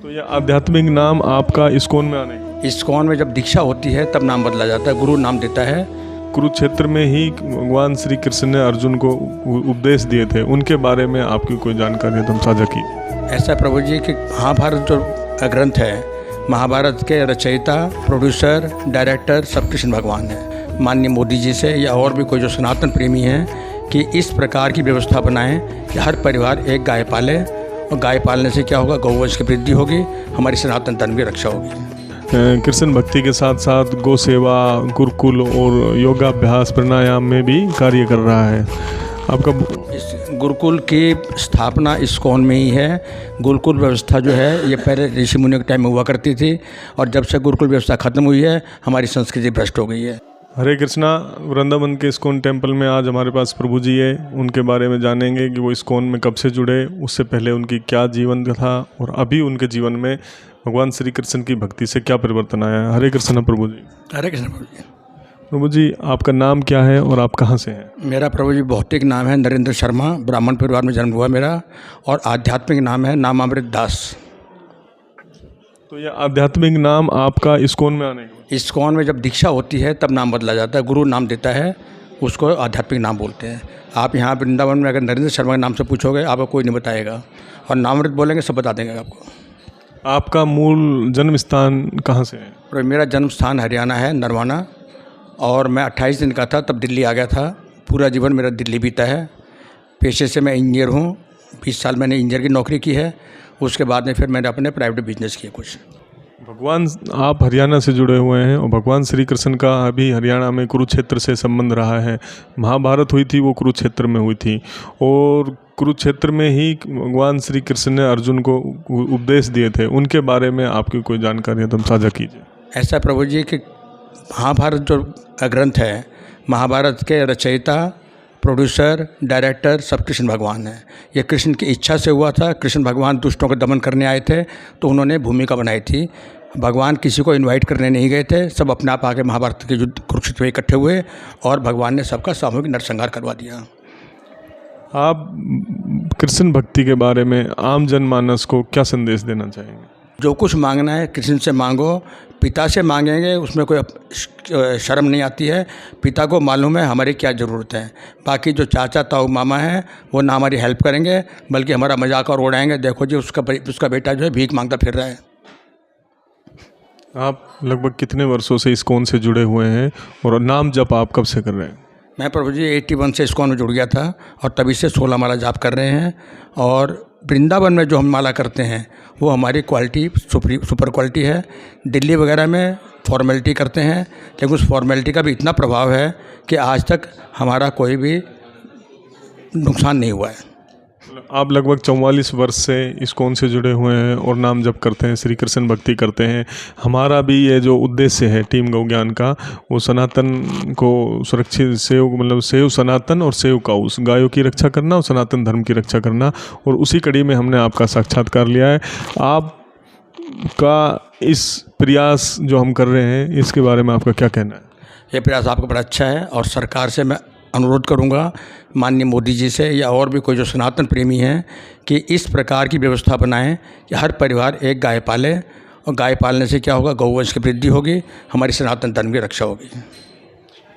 तो ये आध्यात्मिक नाम आपका इस्कॉन में आने का? इस्कॉन में जब दीक्षा होती है तब नाम बदला जाता है, गुरु नाम देता है। कुरुक्षेत्र में ही भगवान श्री कृष्ण ने अर्जुन को उपदेश दिए थे, उनके बारे में आपकी कोई जानकारी है तो हम साझा कीजिए। ऐसा प्रभु जी कि महाभारत जो ग्रंथ है, महाभारत के रचयिता, प्रोड्यूसर, डायरेक्टर सब कृष्ण भगवान है। माननीय मोदी जी से या और भी कोई जो सनातन प्रेमी हैं कि इस प्रकार की व्यवस्था बनाएं कि हर परिवार एक गाय पाले, और गाय पालने से क्या होगा, गौवंश की वृद्धि होगी, हमारी सनातन धर्म की रक्षा होगी। कृष्ण भक्ति के साथ साथ गौ सेवा, गुरुकुल और योगाभ्यास प्राणायाम में भी कार्य कर रहा है आपका। इस गुरुकुल की स्थापना इस्कॉन में ही है। गुरुकुल व्यवस्था जो है ये पहले ऋषि मुनियों के टाइम में हुआ करती थी, और जब से गुरुकुल व्यवस्था खत्म हुई है हमारी संस्कृति भ्रष्ट हो गई है। हरे कृष्णा। वृंदावन के इस्कॉन टेम्पल में आज हमारे पास प्रभु जी है, उनके बारे में जानेंगे कि वो इस्कॉन में कब से जुड़े, उससे पहले उनकी क्या जीवन था और अभी उनके जीवन में भगवान श्री कृष्ण की भक्ति से क्या परिवर्तन आया है। हरे कृष्ण प्रभु जी। हरे कृष्ण प्रभु जी। प्रभु जी, आपका नाम क्या है और आप कहाँ से हैं? मेरा प्रभु जी भौतिक नाम है नरेंद्र शर्मा, ब्राह्मण परिवार में जन्म हुआ मेरा, और आध्यात्मिक नाम है नामामृत दास। तो ये आध्यात्मिक नाम आपका इस्कॉन में आने का? इस्कॉन में जब दीक्षा होती है तब नाम बदला जाता है, गुरु नाम देता है, उसको आध्यात्मिक नाम बोलते हैं। आप यहाँ वृंदावन में अगर नरेंद्र शर्मा के नाम से पूछोगे आपको कोई नहीं बताएगा, और नामामृत बोलेंगे सब बता देंगे आपको। आपका मूल जन्म स्थान कहाँ से है? और मेरा जन्म स्थान हरियाणा है, नरवाना, और मैं 28 दिन का था तब दिल्ली आ गया था। पूरा जीवन मेरा दिल्ली बीता है। पेशे से मैं इंजीनियर हूँ, 20 साल मैंने इंजीनियर की नौकरी की है। उसके बाद में फिर मैंने अपने प्राइवेट बिजनेस किए कुछ। भगवान, आप हरियाणा से जुड़े हुए हैं और भगवान श्री कृष्ण का अभी हरियाणा में कुरुक्षेत्र से संबंध रहा है। महाभारत हुई थी वो कुरुक्षेत्र में हुई थी, और कुरुक्षेत्र में ही भगवान श्री कृष्ण ने अर्जुन को उपदेश दिए थे, उनके बारे में आपकी कोई जानकारी है तो हम साझा कीजिए। ऐसा प्रभु जी कि महाभारत जो ग्रंथ है, महाभारत के रचयिता, प्रोड्यूसर, डायरेक्टर सब कृष्ण भगवान है। ये कृष्ण की इच्छा से हुआ था। कृष्ण भगवान दुष्टों को दमन करने आए थे तो उन्होंने भूमिका बनाई थी। भगवान किसी को इनवाइट करने नहीं गए थे, सब अपने आप आके महाभारत के युद्ध कुरुक्षेत्र में इकट्ठे हुए और भगवान ने सबका सामूहिक नरसंहार करवा दिया। आप कृष्ण भक्ति के बारे में आम जनमानस को क्या संदेश देना चाहेंगे? जो कुछ मांगना है कृष्ण से मांगो, पिता से मांगेंगे उसमें कोई शर्म नहीं आती है। पिता को मालूम है हमारी क्या ज़रूरत है। बाकी जो चाचा ताऊ मामा हैं वो ना हमारी हेल्प करेंगे बल्कि हमारा मजाक और उड़ाएंगे। देखो जी उसका बेटा जो है भीख मांगता फिर रहा है। आप लगभग कितने वर्षों से इस्कॉन से जुड़े हुए हैं और नाम जप आप कब से कर रहे हैं? मैं प्रभु जी 81 से इस्कॉन में जुड़ गया था और तभी से 16 माला जाप कर रहे हैं। और वृंदावन में जो हम माला करते हैं वो हमारी क्वालिटी सुपर क्वालिटी है। दिल्ली वगैरह में फॉर्मेलिटी करते हैं, लेकिन उस फॉर्मेलिटी का भी इतना प्रभाव है कि आज तक हमारा कोई भी नुकसान नहीं हुआ है। आप लगभग 44 वर्ष से इस्कॉन से जुड़े हुए हैं और नाम जप करते हैं, श्री कृष्ण भक्ति करते हैं। हमारा भी ये जो उद्देश्य है टीम गौ ज्ञान का, वो सनातन को सुरक्षित सेव सनातन और सेव काउस, गायों की रक्षा करना और सनातन धर्म की रक्षा करना, और उसी कड़ी में हमने आपका साक्षात्कार लिया है। आपका इस प्रयास जो हम कर रहे हैं इसके बारे में आपका क्या कहना है? ये प्रयास आपका बड़ा अच्छा है और सरकार से मैं अनुरोध करूंगा, माननीय मोदी जी से या और भी कोई जो सनातन प्रेमी हैं, कि इस प्रकार की व्यवस्था बनाएं कि हर परिवार एक गाय पाले, और गाय पालने से क्या होगा, गौवंश की वृद्धि होगी, हमारी सनातन धर्म की रक्षा होगी।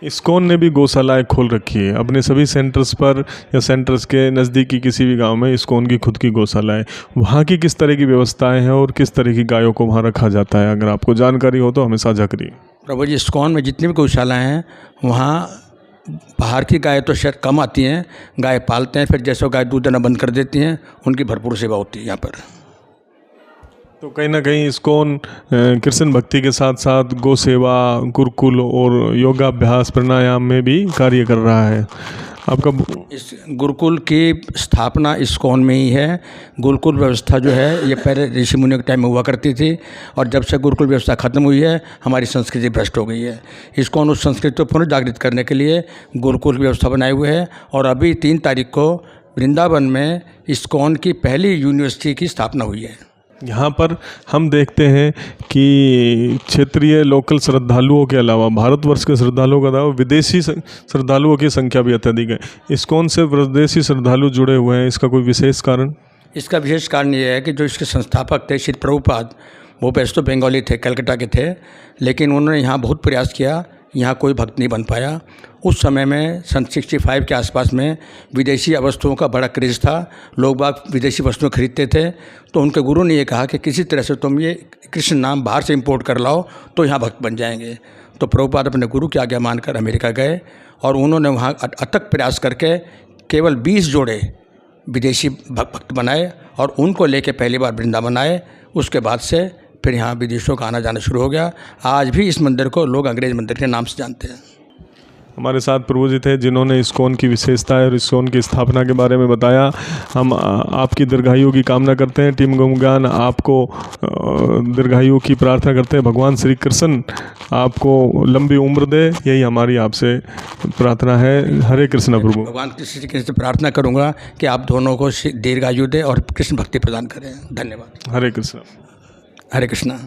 इस्कॉन ने भी गौशालाएं खोल रखी है अपने सभी सेंटर्स पर, या सेंटर्स के नज़दीकी किसी भी गांव में इस्कॉन की खुद की गौशाला है। वहाँ की किस तरह की व्यवस्थाएं हैं और किस तरह की गायों को वहाँ रखा जाता है, अगर आपको जानकारी हो तो हमें साझा करिए। प्रभु जी इस्कॉन में जितनी भी गौशालाएँ हैं वहाँ बाहर की गाय तो शायद कम आती हैं, गाय पालते हैं, फिर जैसे गाय दूध देना बंद कर देती हैं, उनकी भरपूर सेवा होती है यहाँ पर। तो कहीं ना कहीं इस्कॉन कृष्ण भक्ति के साथ साथ गौ सेवा, गुरुकुल और योगाभ्यास प्राणायाम में भी कार्य कर रहा है आपका। इस गुरुकुल की स्थापना इस्कॉन में ही है। गुरुकुल व्यवस्था जो है ये पहले ऋषि मुनियों के टाइम में हुआ करती थी, और जब से गुरुकुल व्यवस्था खत्म हुई है हमारी संस्कृति भ्रष्ट हो गई है। इस्कॉन उस संस्कृति को पुनर्जागृत करने के लिए गुरुकुल की व्यवस्था बनाई हुई है, और अभी 3 तारीख को वृंदावन में इस्कॉन की पहली यूनिवर्सिटी की स्थापना हुई है। यहाँ पर हम देखते हैं कि क्षेत्रीय लोकल श्रद्धालुओं के अलावा, भारतवर्ष के श्रद्धालुओं के अलावा विदेशी श्रद्धालुओं की संख्या भी अत्यधिक है। इस्कॉन से विदेशी श्रद्धालु जुड़े हुए हैं, इसका कोई विशेष कारण? इसका विशेष कारण ये है कि जो इसके संस्थापक थे श्री प्रभुपाद, वो वैसे तो बंगाली थे, कलकत्ता के थे, लेकिन उन्होंने यहाँ बहुत प्रयास किया, यहाँ कोई भक्त नहीं बन पाया। उस समय में सन 65 के आसपास में विदेशी वस्तुओं का बड़ा क्रेज़ था, लोग बाग विदेशी वस्तुएं खरीदते थे। तो उनके गुरु ने ये कहा कि किसी तरह से तुम ये कृष्ण नाम बाहर से इंपोर्ट कर लाओ तो यहाँ भक्त बन जाएंगे। तो प्रभुपाद अपने गुरु की आज्ञा मानकर अमेरिका गए और उन्होंने वहाँ अथक प्रयास करके केवल 20 जोड़े विदेशी भक्त बनाए और उनको लेके पहली बार वृंदावन आए। उसके बाद से फिर यहाँ विदेशों का आना जाना शुरू हो गया। आज भी इस मंदिर को लोग अंग्रेज मंदिर के नाम से जानते हैं। हमारे साथ प्रभु जी थे जिन्होंने इस्कॉन की विशेषता और इस्कॉन की स्थापना के बारे में बताया। हम आपकी दीर्घायु की कामना करते हैं। टीम गौज्ञान आपको दीर्घायु की प्रार्थना करते हैं। भगवान श्री कृष्ण आपको लंबी उम्र दे, यही हमारी आपसे प्रार्थना है। हरे कृष्ण प्रभु। भगवान श्री कृष्ण से प्रार्थना करूँगा कि आप दोनों को दीर्घायु दे और कृष्ण भक्ति प्रदान करें। धन्यवाद। हरे कृष्ण। हरे कृष्णा।